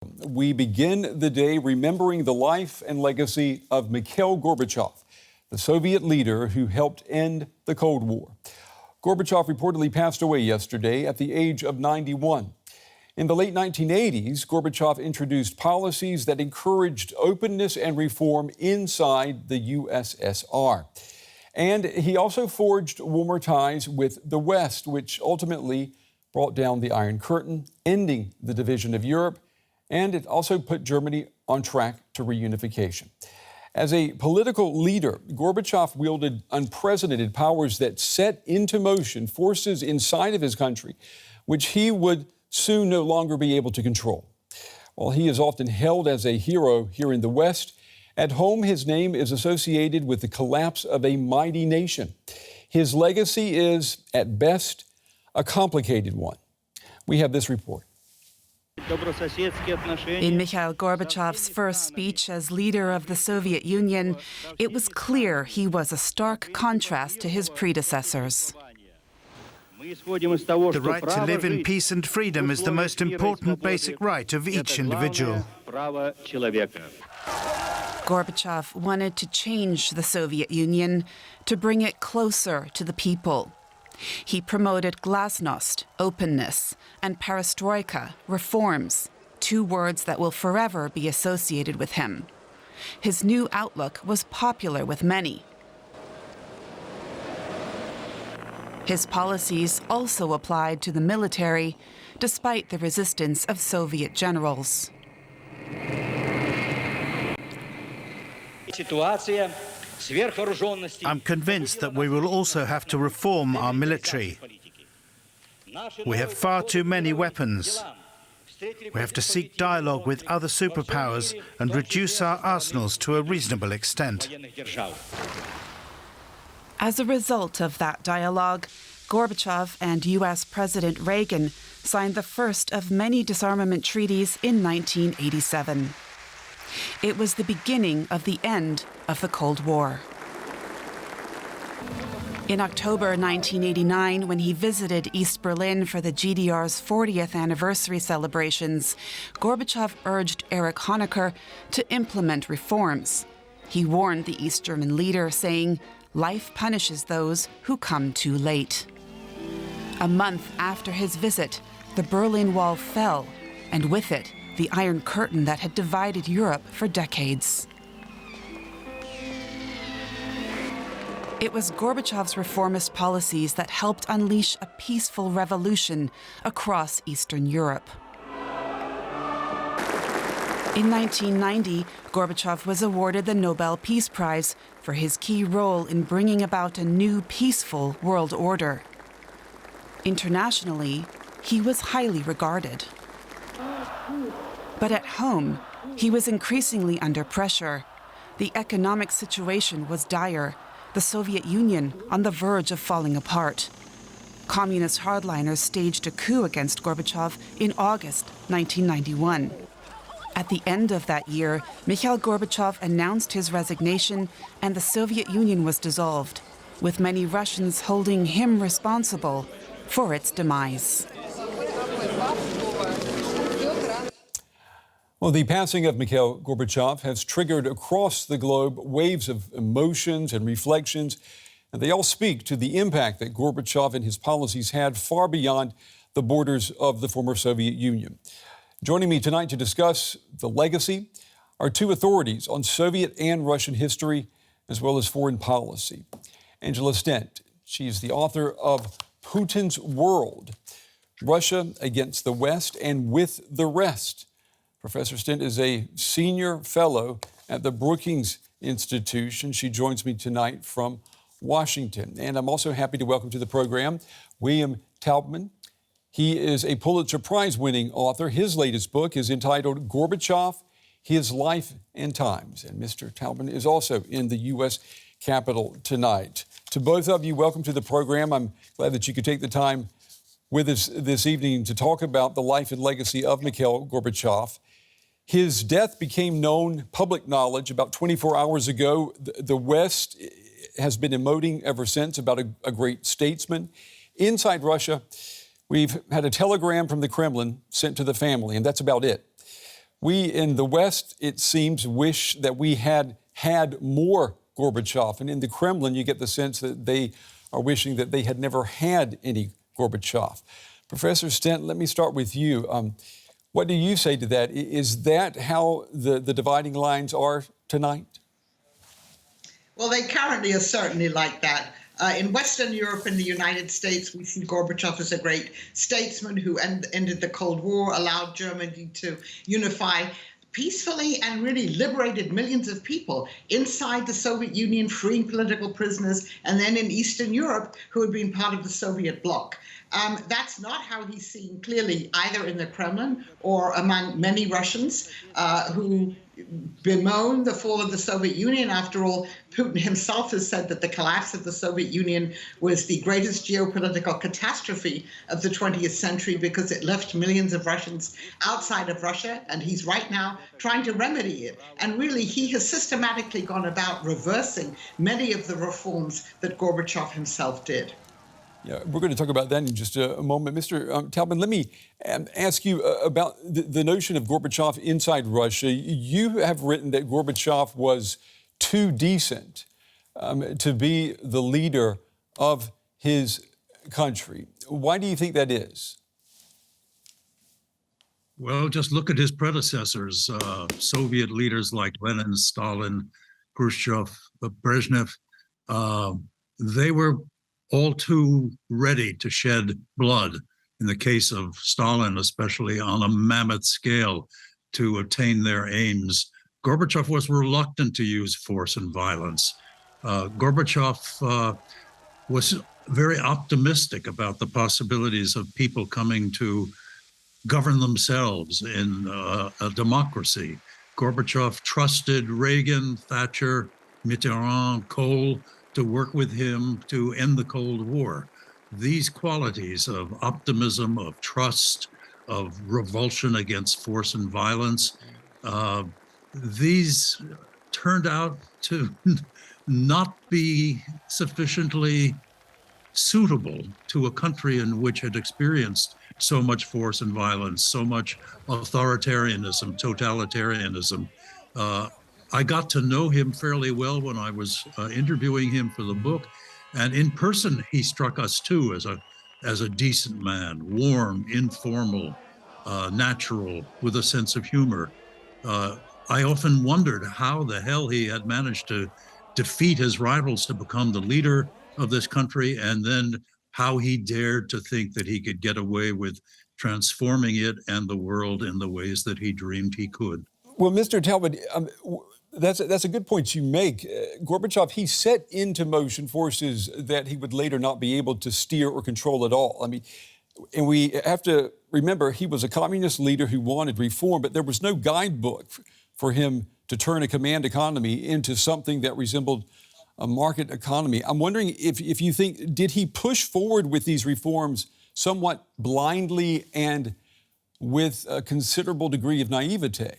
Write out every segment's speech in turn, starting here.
We begin the day remembering the life and legacy of Mikhail Gorbachev, the Soviet leader who helped end the Cold War. Gorbachev reportedly passed away yesterday at the age of 91. In the late 1980s, Gorbachev introduced policies that encouraged openness and reform inside the USSR. And he also forged warmer ties with the West, which ultimately brought down the Iron Curtain, ending the division of Europe, and it also put Germany on track to reunification. As a political leader, Gorbachev wielded unprecedented powers that set into motion forces inside of his country, which he would soon no longer be able to control. While he is often held as a hero here in the West, at home his name is associated with the collapse of a mighty nation. His legacy is, at best, a complicated one. We have this report. In Mikhail Gorbachev's first speech as leader of the Soviet Union, it was clear he was a stark contrast to his predecessors. The right to live in peace and freedom is the most important basic right of each individual. Gorbachev wanted to change the Soviet Union, to bring it closer to the people. He promoted glasnost, openness, and perestroika, reforms, two words that will forever be associated with him. His new outlook was popular with many. His policies also applied to the military, despite the resistance of Soviet generals. I'm convinced that we will also have to reform our military. We have far too many weapons. We have to seek dialogue with other superpowers and reduce our arsenals to a reasonable extent. As a result of that dialogue, Gorbachev and U.S. President Reagan signed the first of many disarmament treaties in 1987. It was the beginning of the end of the Cold War. In October 1989, when he visited East Berlin for the GDR's 40th anniversary celebrations, Gorbachev urged Erich Honecker to implement reforms. He warned the East German leader, saying, "Life punishes those who come too late." A month after his visit, the Berlin Wall fell, and with it, the Iron Curtain that had divided Europe for decades. It was Gorbachev's reformist policies that helped unleash a peaceful revolution across Eastern Europe. In 1990, Gorbachev was awarded the Nobel Peace Prize for his key role in bringing about a new peaceful world order. Internationally, he was highly regarded. But at home, he was increasingly under pressure. The economic situation was dire, the Soviet Union on the verge of falling apart. Communist hardliners staged a coup against Gorbachev in August 1991. At the end of that year, Mikhail Gorbachev announced his resignation and the Soviet Union was dissolved, with many Russians holding him responsible for its demise. Well, the passing of Mikhail Gorbachev has triggered across the globe waves of emotions and reflections, and they all speak to the impact that Gorbachev and his policies had far beyond the borders of the former Soviet Union. Joining me tonight to discuss the legacy are two authorities on Soviet and Russian history, as well as foreign policy. Angela Stent, she is the author of Putin's World, Russia Against the West and With the Rest. Professor Stent is a senior fellow at the Brookings Institution. She joins me tonight from Washington. And I'm also happy to welcome to the program William Taubman. He is a Pulitzer Prize-winning author. His latest book is entitled Gorbachev, His Life and Times. And Mr. Taubman is also in the U.S. Capitol tonight. To both of you, welcome to the program. I'm glad that you could take the time with us this evening to talk about the life and legacy of Mikhail Gorbachev. His death became known, public knowledge, about 24 hours ago. The West has been emoting ever since about a great statesman. Inside Russia, we've had a telegram from the Kremlin sent to the family, and that's about it. We in the West, it seems, wish that we had more Gorbachev. And in the Kremlin, you get the sense that they are wishing that they had never had any Gorbachev. Professor Stent, let me start with you. What do you say to that? Is that how the dividing lines are tonight? Well, they currently are certainly like that. In Western Europe and the United States, we see Gorbachev as a great statesman who ended the Cold War, allowed Germany to unify peacefully and really liberated millions of people inside the Soviet Union, freeing political prisoners, and then in Eastern Europe who had been part of the Soviet bloc. That's not how he's seen clearly either in the Kremlin or among many Russians who bemoan the fall of the Soviet Union. After all, Putin himself has said that the collapse of the Soviet Union was the greatest geopolitical catastrophe of the 20th century because it left millions of Russians outside of Russia, and he's right now trying to remedy it. And really, he has systematically gone about reversing many of the reforms that Gorbachev himself did. Yeah, we're going to talk about that in just a moment. Mr. Talman, let me ask you about the notion of Gorbachev inside Russia. You have written that Gorbachev was too decent to be the leader of his country. Why do you think that is? Well, just look at his predecessors, Soviet leaders like Lenin, Stalin, Khrushchev, Brezhnev. They were all too ready to shed blood, in the case of Stalin, especially on a mammoth scale, to attain their aims. Gorbachev was reluctant to use force and violence. Gorbachev was very optimistic about the possibilities of people coming to govern themselves in a democracy. Gorbachev trusted Reagan, Thatcher, Mitterrand, Kohl to work with him to end the Cold War. These qualities of optimism, of trust, of revulsion against force and violence, these turned out to not be sufficiently suitable to a country in which had experienced so much force and violence, so much authoritarianism, totalitarianism. I got to know him fairly well when I was interviewing him for the book, and in person he struck us too as a decent man, warm, informal, natural, with a sense of humor. I often wondered how the hell he had managed to defeat his rivals to become the leader of this country, and then how he dared to think that he could get away with transforming it and the world in the ways that he dreamed he could. Well, Mr. Talbot, that's a good point you make. Gorbachev, he set into motion forces that he would later not be able to steer or control at all. I mean, and we have to remember he was a communist leader who wanted reform, but there was no guidebook for him to turn a command economy into something that resembled a market economy. I'm wondering if you think, did he push forward with these reforms somewhat blindly and with a considerable degree of naivete?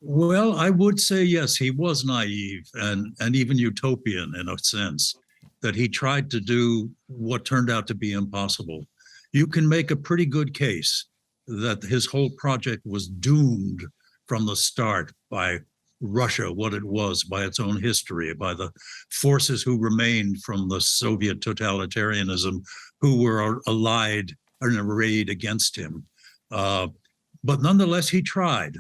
Well, I would say yes, he was naive and even utopian in a sense, that he tried to do what turned out to be impossible. You can make a pretty good case that his whole project was doomed from the start by Russia, what it was, by its own history, by the forces who remained from the Soviet totalitarianism who were allied and arrayed against him. But nonetheless, he tried.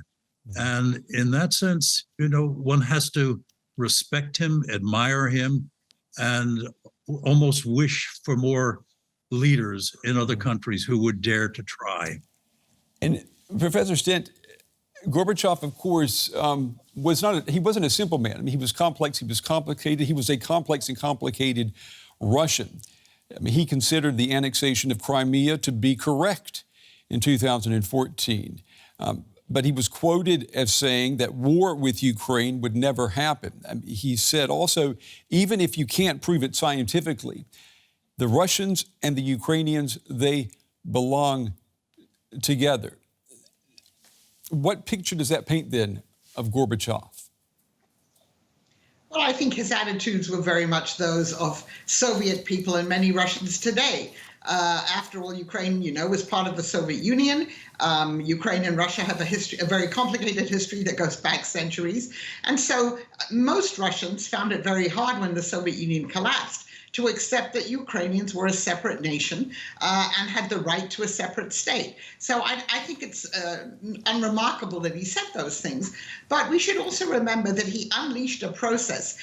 And in that sense, one has to respect him, admire him, and almost wish for more leaders in other countries who would dare to try. And Professor Stent, Gorbachev, of course, he wasn't a simple man. I mean, he was complex, he was complicated. He was a complex and complicated Russian. I mean, he considered the annexation of Crimea to be correct in 2014. But he was quoted as saying that war with Ukraine would never happen. I mean, he said also, even if you can't prove it scientifically, the Russians and the Ukrainians, they belong together. What picture does that paint then of Gorbachev? Well, I think his attitudes were very much those of Soviet people and many Russians today. After all, Ukraine, was part of the Soviet Union. Ukraine and Russia have a very complicated history that goes back centuries. And so most Russians found it very hard when the Soviet Union collapsed to accept that Ukrainians were a separate nation and had the right to a separate state. So I think it's unremarkable that he said those things. But we should also remember that he unleashed a process.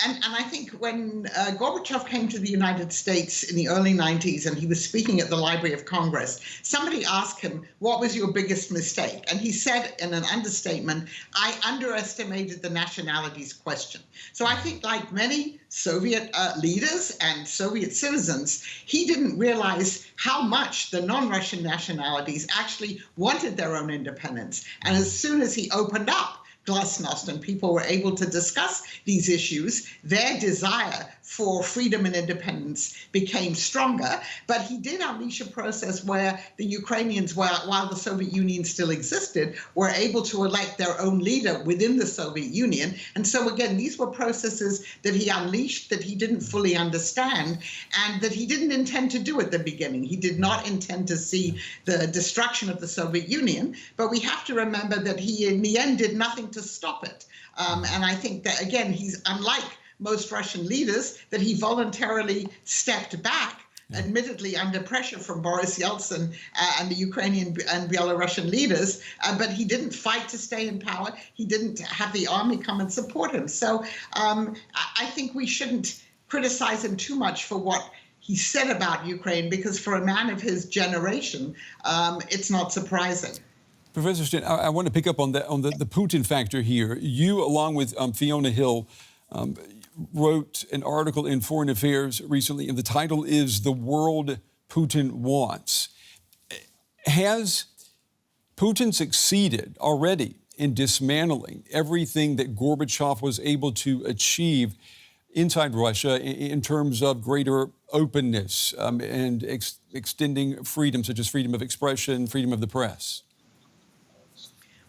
And I think when Gorbachev came to the United States in the early 90s and he was speaking at the Library of Congress, somebody asked him, what was your biggest mistake? And he said in an understatement, I underestimated the nationalities question. So I think like many Soviet leaders and Soviet citizens, he didn't realize how much the non-Russian nationalities actually wanted their own independence. And as soon as he opened up Glasnost and people were able to discuss these issues, their desire for freedom and independence became stronger. But he did unleash a process where the Ukrainians, while the Soviet Union still existed, were able to elect their own leader within the Soviet Union. And so again, these were processes that he unleashed that he didn't fully understand and that he didn't intend to do at the beginning. He did not intend to see the destruction of the Soviet Union, but we have to remember that he in the end did nothing to stop it. And I think that, again, he's unlike most Russian leaders, that he voluntarily stepped back, admittedly under pressure from Boris Yeltsin and the Ukrainian and Belarusian leaders, but he didn't fight to stay in power. He didn't have the army come and support him. So I think we shouldn't criticize him too much for what he said about Ukraine, because for a man of his generation, it's not surprising. Professor Stin, I want to pick up on the Putin factor here. You, along with Fiona Hill, wrote an article in Foreign Affairs recently, and the title is "The World Putin Wants." Has Putin succeeded already in dismantling everything that Gorbachev was able to achieve inside Russia in terms of greater openness and extending freedom, such as freedom of expression, freedom of the press?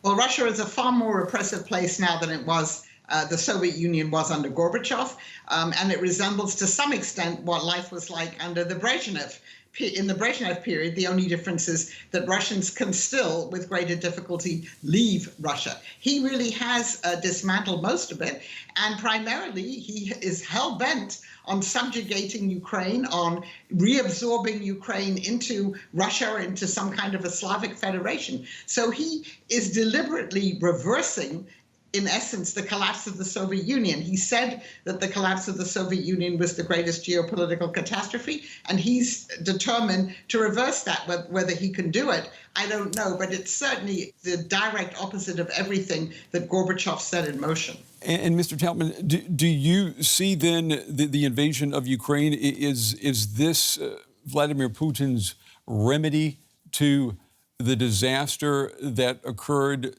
Well, Russia is a far more repressive place now than it was the Soviet Union was under Gorbachev, and it resembles to some extent what life was like under the Brezhnev. In the Brezhnev period, the only difference is that Russians can still, with greater difficulty, leave Russia. He really has dismantled most of it, and primarily he is hell-bent on subjugating Ukraine, on reabsorbing Ukraine into Russia, into some kind of a Slavic federation. So he is deliberately reversing, in essence, the collapse of the Soviet Union. He said that the collapse of the Soviet Union was the greatest geopolitical catastrophe, and he's determined to reverse that. Whether he can do it, I don't know, but it's certainly the direct opposite of everything that Gorbachev set in motion. And Mr. Talman, do you see then the invasion of Ukraine, is this Vladimir Putin's remedy to the disaster that occurred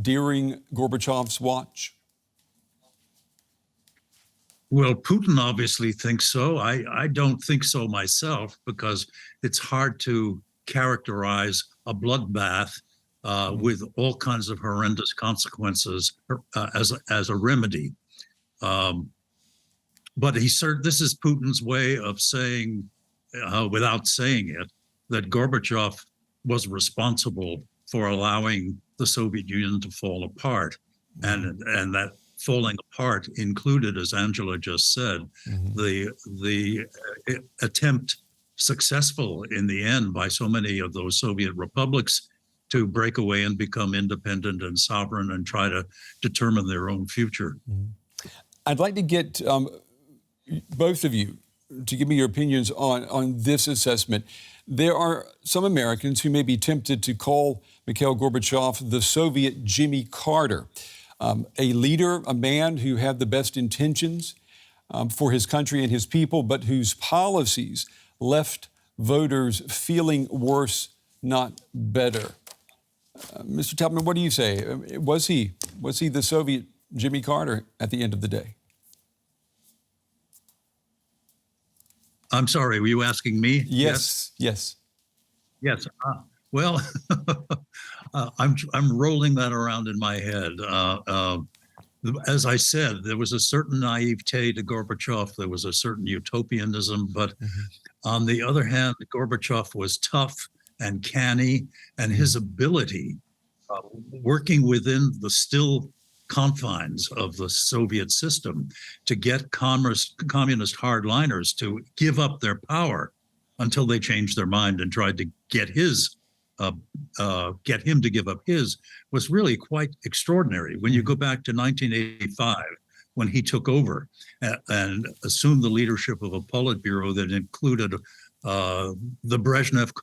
during Gorbachev's watch? Well, Putin obviously thinks so. I don't think so myself, because it's hard to characterize a bloodbath with all kinds of horrendous consequences as a remedy. But this is Putin's way of saying, without saying it, that Gorbachev was responsible for allowing the Soviet Union to fall apart, and that falling apart included, as Angela just said, the attempt, successful in the end by so many of those Soviet republics, to break away and become independent and sovereign and try to determine their own future. I'd like to get both of you to give me your opinions on this assessment. There are some Americans who may be tempted to call Mikhail Gorbachev the Soviet Jimmy Carter, a leader, a man who had the best intentions for his country and his people, but whose policies left voters feeling worse, not better. Mr. Talman, what do you say? Was he the Soviet Jimmy Carter at the end of the day? I'm sorry, were you asking me? Yes. Well, I'm rolling that around in my head. as I said, there was a certain naivete to Gorbachev. There was a certain utopianism. But on the other hand, Gorbachev was tough and canny, and his ability, working within the still confines of the Soviet system, to get communist hardliners to give up their power until they changed their mind and tried to get him to give up his, was really quite extraordinary. When you go back to 1985, when he took over and assumed the leadership of a Politburo that included the Brezhnev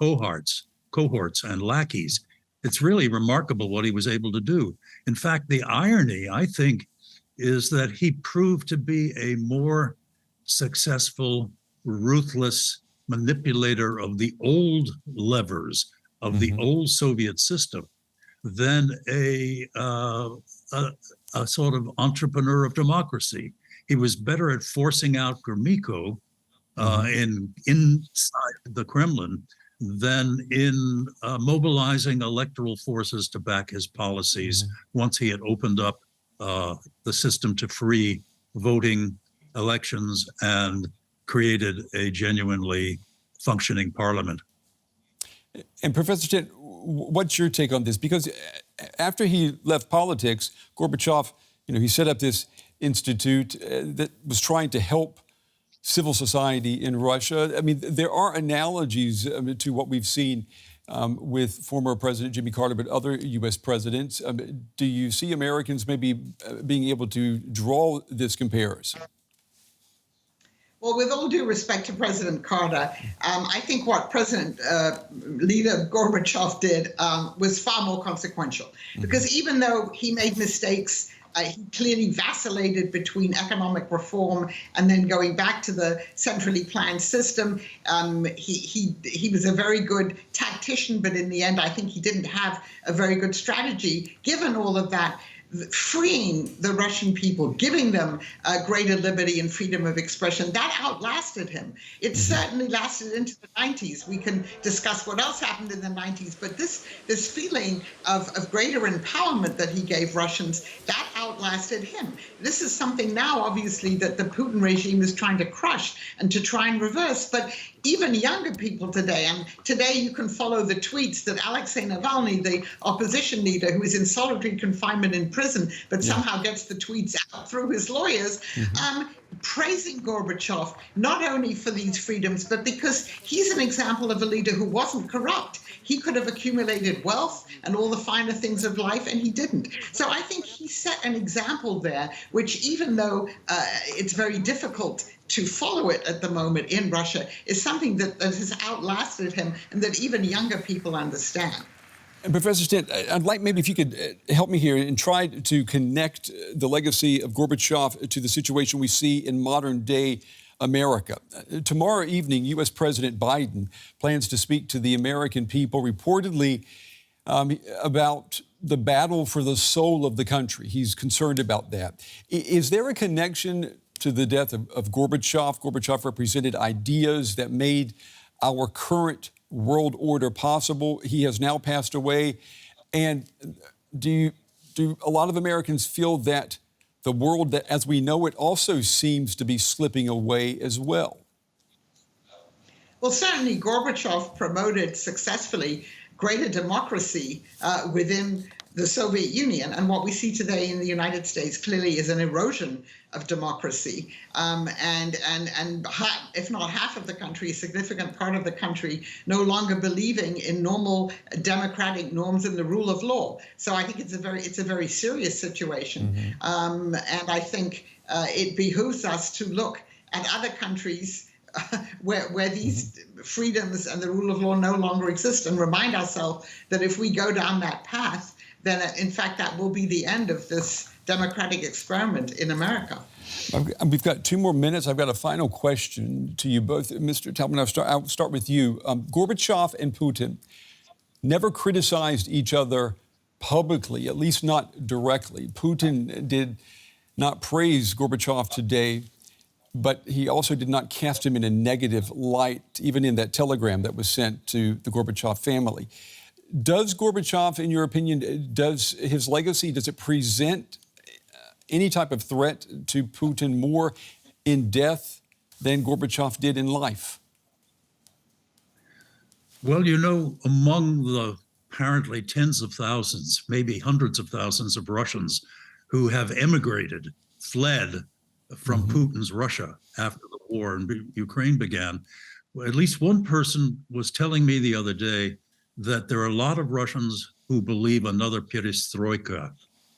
cohorts and lackeys, it's really remarkable what he was able to do. In fact, the irony, I think, is that he proved to be a more successful, ruthless manipulator of the old levers of the old Soviet system than a sort of entrepreneur of democracy. He was better at forcing out Gromyko inside the Kremlin than in mobilizing electoral forces to back his policies once he had opened up the system to free voting elections and created a genuinely functioning parliament. And Professor Stent, what's your take on this? Because after he left politics, Gorbachev, he set up this institute that was trying to help civil society in Russia. I mean, there are analogies to what we've seen with former President Jimmy Carter, but other U.S. presidents. Do you see Americans maybe being able to draw this comparison? Well, with all due respect to President Carter, I think what leader Gorbachev did was far more consequential. Because even though he made mistakes, he clearly vacillated between economic reform and then going back to the centrally planned system. He was a very good tactician, but in the end, I think he didn't have a very good strategy. Given all of that, freeing the Russian people, giving them greater liberty and freedom of expression, that outlasted him. It certainly lasted into the 90s. We can discuss what else happened in the 90s, but this feeling of greater empowerment that he gave Russians, that outlasted him. This is something now, obviously, that the Putin regime is trying to crush and to try and reverse. But even younger people today, and today you can follow the tweets that Alexei Navalny, the opposition leader who is in solitary confinement in prison, but somehow gets the tweets out through his lawyers, praising Gorbachev, not only for these freedoms, but because he's an example of a leader who wasn't corrupt. He could have accumulated wealth and all the finer things of life, and he didn't. So I think he set an example there, which even though it's very difficult to follow it at the moment in Russia, is something that has outlasted him and that even younger people understand. And Professor Stent, I'd like maybe if you could help me here and try to connect the legacy of Gorbachev to the situation we see in modern day America. Tomorrow evening, U.S. President Biden plans to speak to the American people, reportedly about the battle for the soul of the country. He's concerned about that. Is there a connection to the death of Gorbachev? Gorbachev represented ideas that made our current world order possible. He has now passed away. And do a lot of Americans feel that the world that as we know it also seems to be slipping away as well? Well, certainly Gorbachev promoted successfully greater democracy within the Soviet Union. And what we see today in the United States clearly is an erosion of democracy. And if not half of the country, a significant part of the country no longer believing in normal democratic norms and the rule of law. So I think it's a very serious situation. And I think it behooves us to look at other countries where these freedoms and the rule of law no longer exist and remind ourselves that if we go down that path, then in fact that will be the end of this democratic experiment in America. We've got 2 more minutes. I've got a final question to you both. Mr. Talman, I'll start with you. Gorbachev and Putin never criticized each other publicly, at least not directly. Putin did not praise Gorbachev today, but he also did not cast him in a negative light, even in that telegram that was sent to the Gorbachev family. Does Gorbachev, in your opinion, does his legacy, does it present any type of threat to Putin more in death than Gorbachev did in life? Well, you know, among the apparently tens of thousands, maybe hundreds of thousands of Russians who have emigrated, fled from Putin's Russia after the war in Ukraine began, well, at least one person was telling me the other day that there are a lot of Russians who believe another perestroika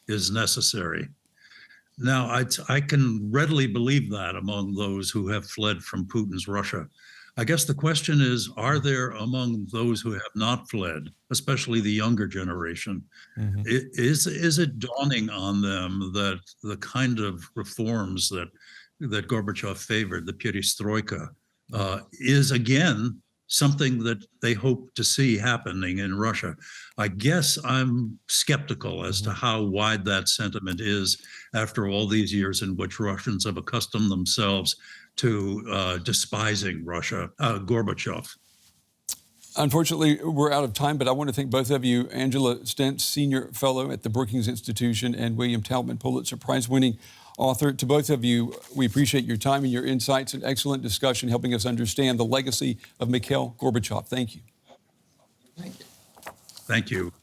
is necessary. Now, I can readily believe that among those who have fled from Putin's Russia. I guess the question is, are there among those who have not fled, especially the younger generation, is it dawning on them that the kind of reforms that Gorbachev favored, the perestroika, is again something that they hope to see happening in Russia? I guess I'm skeptical as to how wide that sentiment is after all these years in which Russians have accustomed themselves to despising Gorbachev. Unfortunately, we're out of time, but I want to thank both of you, Angela Stentz, Senior Fellow at the Brookings Institution, and William Taubman, Pulitzer Prize-winning author. To both of you, we appreciate your time and your insights and excellent discussion, helping us understand the legacy of Mikhail Gorbachev. Thank you. Thank you.